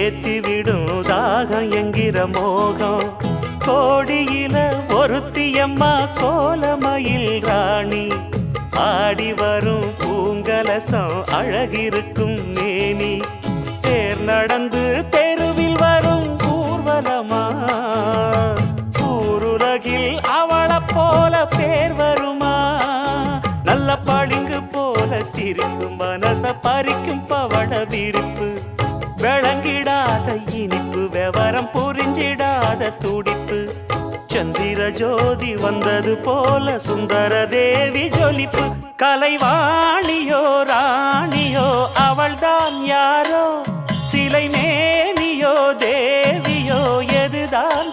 ஏத்திவிடும் தாகம் என்கிற மோகம். கோடியில ஒருத்தியம்மா கோலமயில் ராணி, ஆடி வரும் பூங்கலசம் அழகிருக்கும் மேனி. தேர் நடந்து தெருவில் வரும் ஊர்வலமா, ஊருலகில் அவளை போல பேர் வருமா? நல்ல பளிங்கு போல சிரிக்கும் மனச பறிக்கும் பவள விரிப்பு, விளங்கிடாத இனிப்பு விவரம் புரிஞ்சிடாத துடிப்பு. சந்திர ஜோதி வந்தது போல சுந்தர தேவி ஜொலிப்பு. கலைவாணியோ ராணியோ அவள்தான் யாரோ, சிலை மேனியோ தேவியோ எதுதான்